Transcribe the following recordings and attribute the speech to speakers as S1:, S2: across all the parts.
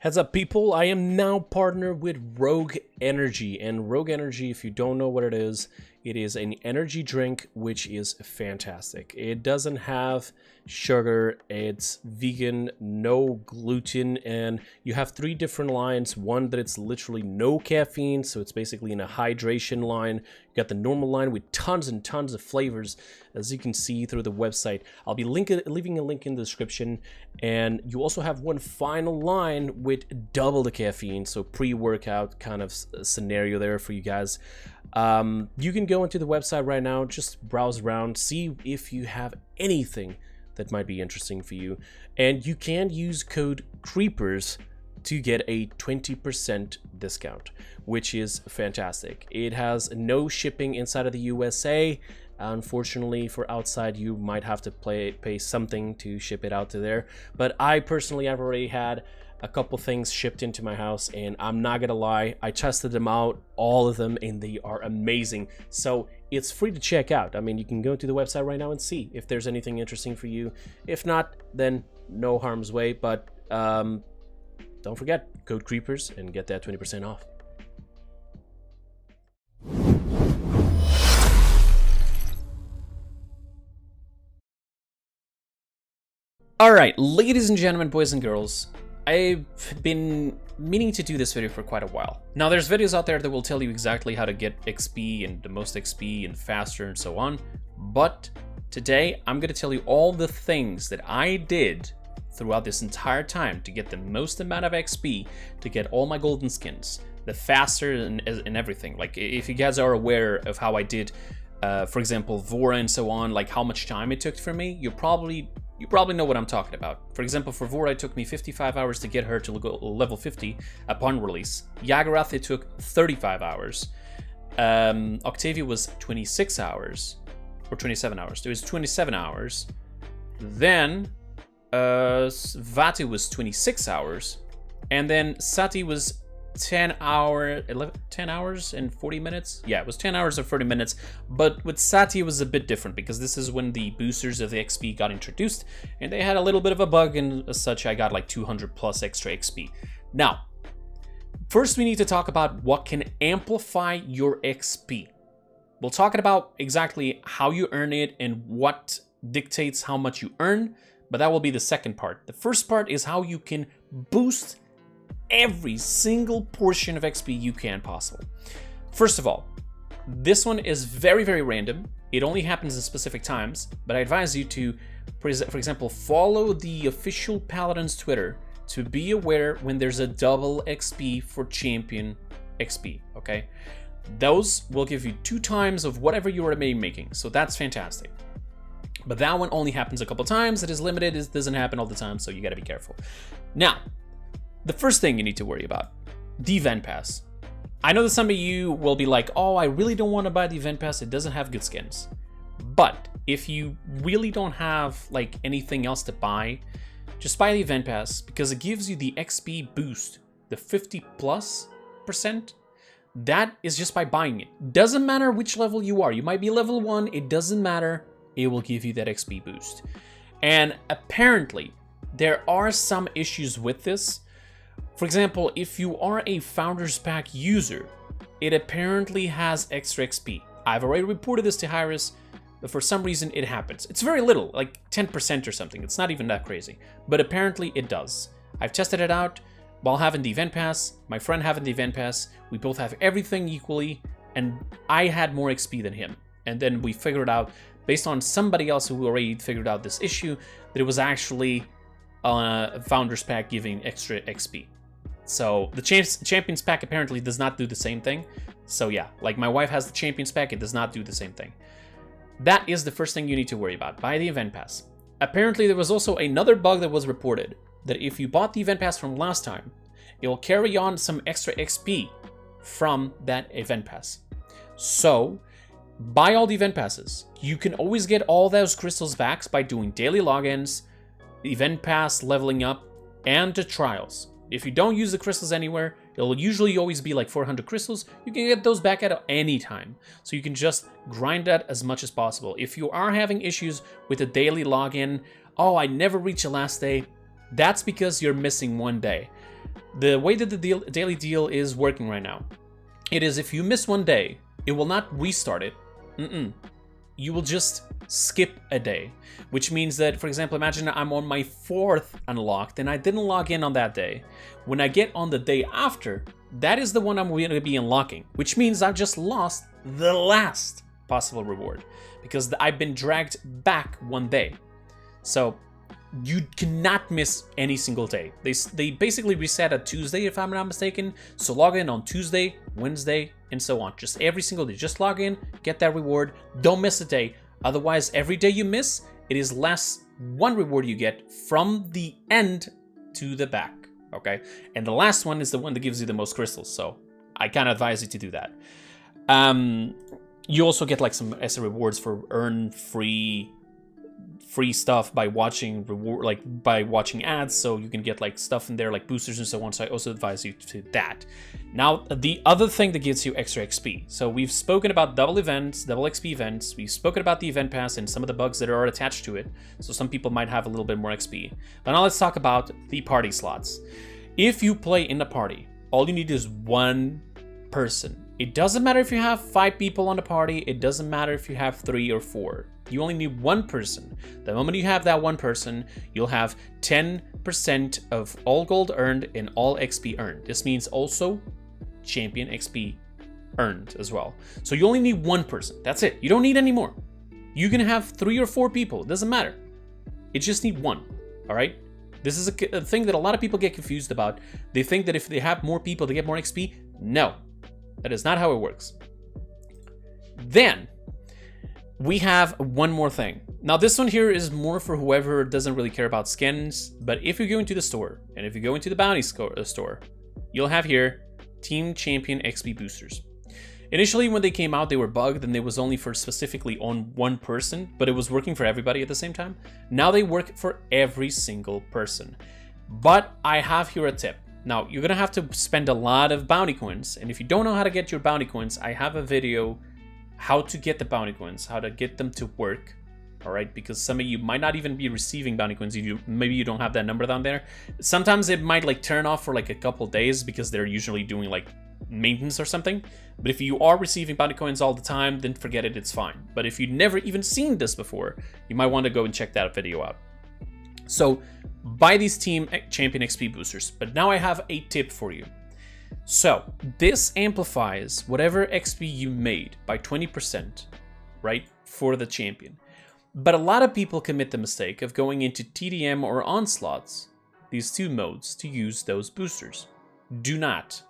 S1: Heads up, people, I am now partnered with Rogue Energy. And Rogue Energy, if you don't know what it is an energy drink which is fantastic. It doesn't have sugar, it's vegan, no gluten, and you have 3 different lines. One that it's literally no caffeine, so it's basically in a hydration line. You got the normal line with tons and tons of flavors, as you can see through the website. I'll be leaving a link in the description. And you also have one final line with double the caffeine, so pre-workout kind of scenario there for you guys. You can go into the website right now, just browse around, see if you have anything that might be interesting for you. And you can use code Kreepers to get a 20% discount, which is fantastic. It has no shipping inside of the USA. Unfortunately, for outside, you might have to pay something to ship it out to there. But I personally have already had a couple things shipped into my house, and I'm not gonna lie, I tested them out, all of them, and they are amazing. So it's free to check out. I mean, you can go to the website right now and see if there's anything interesting for you. If not, then no harm's way. But don't forget, code Kreepers and get that 20% off. Alright, ladies and gentlemen, boys and girls, I've been meaning to do this video for quite a while. Now, there's videos out there that will tell you exactly how to get XP and the most XP and faster and so on, but today I'm going to tell you all the things that I did throughout this entire time to get the most amount of XP, to get all my golden skins, the faster and everything. Like, if you guys are aware of how I did, for example, Vora and so on, like how much time it took for me, you probably know what I'm talking about. For example, for Vora, it took me 55 hours to get her to level 50 upon release. Yagarath, it took 35 hours. Octavia was 26 hours, or 27 hours. It was 27 hours. Then Vati was 26 hours, and then Sati was 10 hours and 40 minutes. Yeah, it was 10 hours and 40 minutes. But with Sati, it was a bit different because this is when the boosters of the XP got introduced, and they had a little bit of a bug, and as such, I got like 200 plus extra XP. Now, first we need to talk about what can amplify your XP. We'll talk about exactly how you earn it and what dictates how much you earn, but that will be the second part. The first part is how you can boost every single portion of XP you can possible. First of all, this one is very, very random. It only happens at specific times, but I advise you to, for example, follow the official Paladins Twitter to be aware when there's a double XP for champion XP, okay? Those will give you 2 times of whatever you are making, so that's fantastic. But that one only happens a couple times. It is limited. It doesn't happen all the time, so you gotta be careful. Now, the first thing you need to worry about, the event pass. I know that some of you will be like, oh, I really don't want to buy the event pass. It doesn't have good skins. But if you really don't have like anything else to buy, just buy the event pass because it gives you the XP boost, the 50+%. That is just by buying it. Doesn't matter which level you are. You might be level 1. It doesn't matter. It will give you that XP boost. And apparently, there are some issues with this. For example, if you are a Founders Pack user, it apparently has extra XP. I've already reported this to Hyris, but for some reason it happens. It's very little, like 10% or something. It's not even that crazy, but apparently it does. I've tested it out while having the event pass, my friend having the event pass. We both have everything equally, and I had more XP than him. And then we figured out, based on somebody else who already figured out this issue, that it was actually a Founders Pack giving extra XP. So the Champions Pack apparently does not do the same thing. So yeah, like my wife has the Champions Pack, it does not do the same thing. That is the first thing you need to worry about. Buy the Event Pass. Apparently there was also another bug that was reported, that if you bought the Event Pass from last time, it will carry on some extra XP from that Event Pass. So buy all the Event Passes. You can always get all those crystals back by doing daily logins, Event Pass leveling up, and the trials. If you don't use the crystals anywhere, it'll usually always be like 400 crystals. You can get those back at any time. So you can just grind that as much as possible. If you are having issues with the daily login, oh, I never reach the last day, that's because you're missing one day. The way that the daily deal is working right now, it is if you miss one day, it will not restart it. You will just skip a day, which means that, for example, imagine I'm on my 4th unlocked and I didn't log in on that day. When I get on the day after, that is the one I'm going to be unlocking, which means I've just lost the last possible reward because I've been dragged back one day. So you cannot miss any single day. They basically reset at Tuesday, if I'm not mistaken. So log in on Tuesday, Wednesday, and so on. Just every single day. Just log in, get that reward. Don't miss a day. Otherwise, every day you miss, it is less one reward you get from the end to the back. Okay? And the last one is the one that gives you the most crystals. So I kind of advise you to do that. You also get like some extra rewards for earn free stuff by watching by watching ads, so you can get like stuff in there like boosters and so on. So I also advise you to that. Now the other thing that gives you extra XP. So we've spoken about double events, double XP events. We've spoken about the event pass and some of the bugs that are attached to it. So some people might have a little bit more XP. But now let's talk about the party slots. If you play in a party, all you need is one person. It doesn't matter if you have 5 people on the party. It doesn't matter if you have 3 or 4. You only need one person. The moment you have that one person, you'll have 10% of all gold earned and all XP earned. This means also champion XP earned as well. So you only need one person. That's it. You don't need any more. You can have 3 or 4 people. It doesn't matter. You just need one. All right? This is a thing that a lot of people get confused about. They think that if they have more people, they get more XP. No. That is not how it works. Then we have one more thing. Now this one here is more for whoever doesn't really care about skins, but if you go into the store, and if you go into the bounty store, you'll have here Team Champion XP boosters. Initially when they came out, they were bugged and they was only for specifically on one person, but it was working for everybody at the same time. Now they work for every single person. But I have here a tip. Now, you're gonna have to spend a lot of bounty coins, and if you don't know how to get your bounty coins, I have a video how to get the bounty coins, how to get them to work, all right? Because some of you might not even be receiving bounty coins. Maybe you don't have that number down there. Sometimes it might like turn off for like a couple days because they're usually doing like maintenance or something. But if you are receiving bounty coins all the time, then forget it, it's fine. But if you've never even seen this before, you might want to go and check that video out. So buy these Team Champion XP boosters, but now I have a tip for you. So this amplifies whatever XP you made by 20%, right, for the champion. But a lot of people commit the mistake of going into TDM or Onslaughts, these 2 modes, to use those boosters. Do not.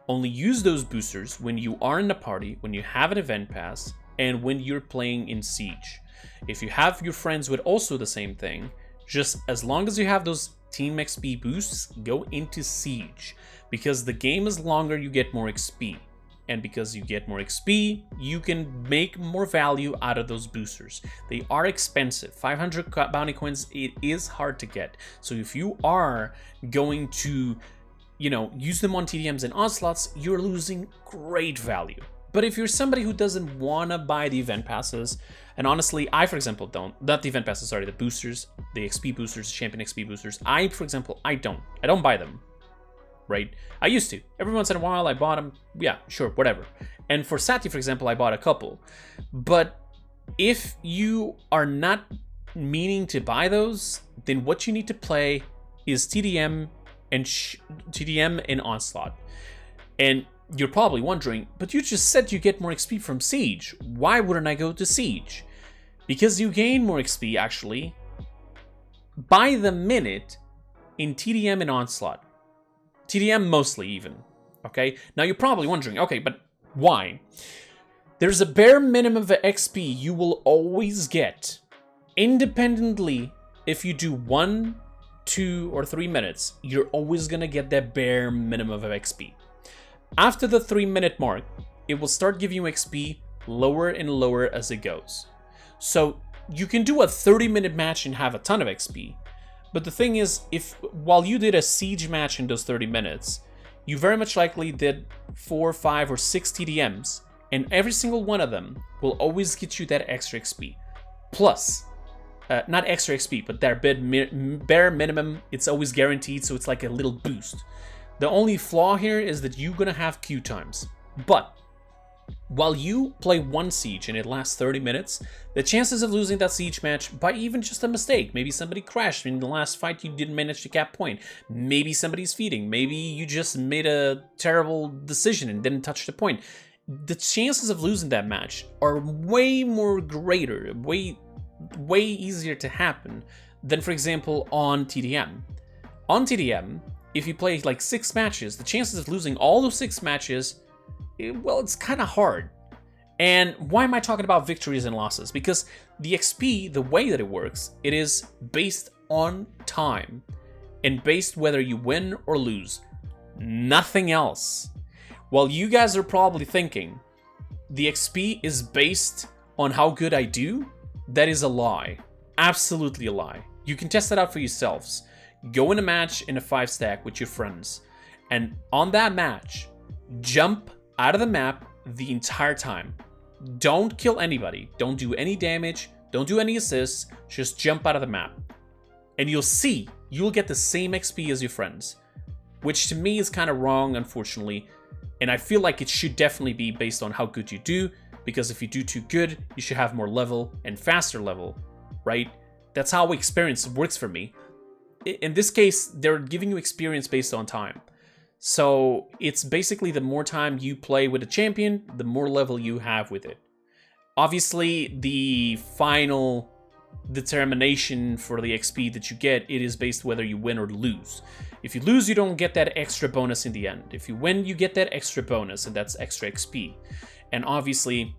S1: Only use those boosters when you are in a party, when you have an event pass, and when you're playing in Siege. If you have your friends with also the same thing, just as long as you have those Team XP boosts, go into Siege. Because the game is longer, you get more XP. And because you get more XP, you can make more value out of those boosters. They are expensive. 500 bounty coins, it is hard to get. So if you are going to, use them on TDMs and Onslaughts, you're losing great value. But if you're somebody who doesn't want to buy the event passes, and honestly, I, for example, don't, not the event passes, sorry, the boosters, the XP boosters, champion XP boosters, I, for example, I don't buy them, right? I used to. Every once in a while, I bought them, yeah, sure, whatever. And for Sati, for example, I bought a couple. But if you are not meaning to buy those, then what you need to play is TDM and Onslaught. And you're probably wondering, but you just said you get more XP from Siege. Why wouldn't I go to Siege? Because you gain more XP, actually, by the minute in TDM and Onslaught. TDM mostly, even. Okay? Now you're probably wondering, okay, but why? There's a bare minimum of XP you will always get, independently, if you do 1, 2, or 3 minutes, you're always gonna get that bare minimum of XP. After the 3-minute mark, it will start giving you XP lower and lower as it goes. So you can do a 30-minute match and have a ton of XP. But the thing is, while you did a Siege match in those 30 minutes, you very much likely did 4, 5, or 6 TDMs, and every single one of them will always get you that extra XP. Plus, not extra XP, but their bare minimum, it's always guaranteed, so it's like a little boost. The only flaw here is that you're gonna have queue times. But while you play one siege and it lasts 30 minutes, the chances of losing that siege match by even just a mistake, maybe somebody crashed in the last fight, you didn't manage to cap point, maybe somebody's feeding, maybe you just made a terrible decision and didn't touch the point, the chances of losing that match are way more greater, way easier to happen than, for example, on TDM. On TDM, if you play like 6 matches, the chances of losing all those 6 matches, well, it's kind of hard. And why am I talking about victories and losses? Because the XP, the way that it works, it is based on time and based whether you win or lose. Nothing else. While you guys are probably thinking the XP is based on how good I do, that is a lie. Absolutely a lie. You can test that out for yourselves. Go in a match in a 5-stack with your friends, and on that match, jump out of the map the entire time. Don't kill anybody. Don't do any damage. Don't do any assists. Just jump out of the map. And you'll see, you'll get the same XP as your friends. Which to me is kind of wrong, unfortunately. And I feel like it should definitely be based on how good you do. Because if you do too good, you should have more level and faster level, right? That's how experience works for me. In this case, they're giving you experience based on time. So it's basically the more time you play with a champion, the more level you have with it. Obviously, the final determination for the XP that you get, it is based whether you win or lose. If you lose, you don't get that extra bonus in the end. If you win, you get that extra bonus, and that's extra XP. And obviously,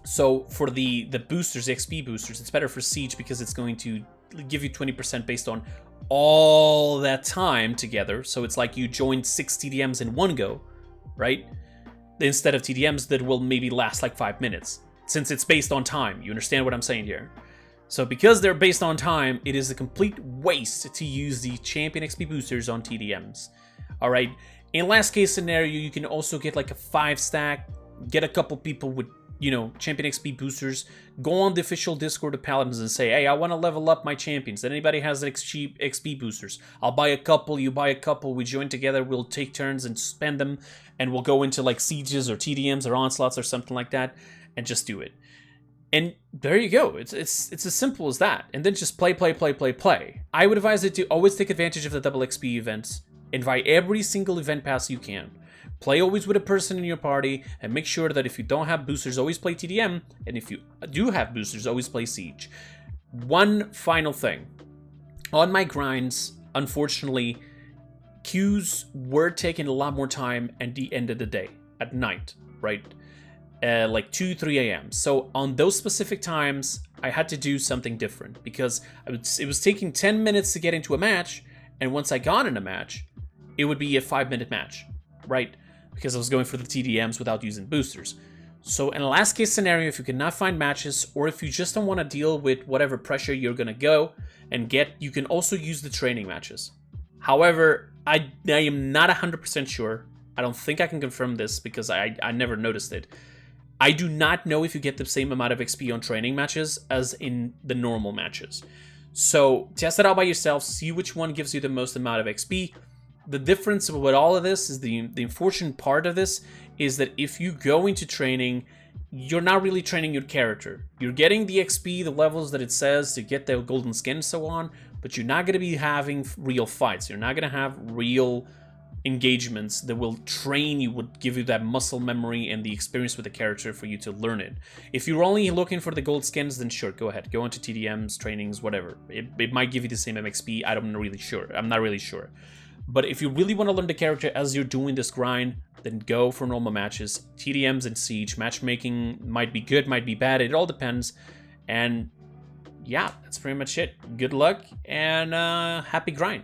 S1: so for the boosters, the XP boosters, it's better for Siege because it's going to give you 20% based on all that time together. So it's like you joined 6 TDMs in one go, right? Instead of TDMs that will maybe last like 5 minutes, since it's based on time. You understand what I'm saying here? So because they're based on time, it is a complete waste to use the champion XP boosters on TDMs. Alright, in last case scenario, you can also get like a 5-stack, get a couple people with, you know, champion XP boosters, go on the official Discord of Paladins and say, hey, I want to level up my champions. Anybody has XP boosters? I'll buy a couple, you buy a couple, we join together, we'll take turns and spend them, and we'll go into like sieges or TDMs or onslaughts or something like that, and just do it. And there you go. It's as simple as that. And then just play. I would advise it to always take advantage of the double XP events. Invite every single event pass you can. Play always with a person in your party, and make sure that if you don't have boosters, always play TDM, and if you do have boosters, always play Siege. One final thing. On my grinds, unfortunately, queues were taking a lot more time at the end of the day, at night, right? Like 2, 3 a.m. So on those specific times, I had to do something different, because it was taking 10 minutes to get into a match, and once I got in a match, it would be a 5-minute match, right? Because I was going for the TDMs without using boosters. So in a last case scenario, if you cannot find matches, or if you just don't want to deal with whatever pressure you're going to go and get, you can also use the training matches. However, I am not 100% sure. I don't think I can confirm this because I never noticed it. I do not know if you get the same amount of XP on training matches as in the normal matches. So test it out by yourself, see which one gives you the most amount of XP. The difference with all of this is the unfortunate part of this is that if you go into training, you're not really training your character. You're getting the XP, the levels that it says to get the golden skin and so on, but you're not going to be having real fights. You're not going to have real engagements that will train you, would give you that muscle memory and the experience with the character for you to learn it. If you're only looking for the gold skins, then sure, go ahead. Go into TDMs, trainings, whatever. It might give you the same MXP. I'm not really sure. But if you really want to learn the character as you're doing this grind, then go for normal matches. TDMs and Siege. Matchmaking might be good, might be bad. It all depends. And yeah, that's pretty much it. Good luck and happy grind.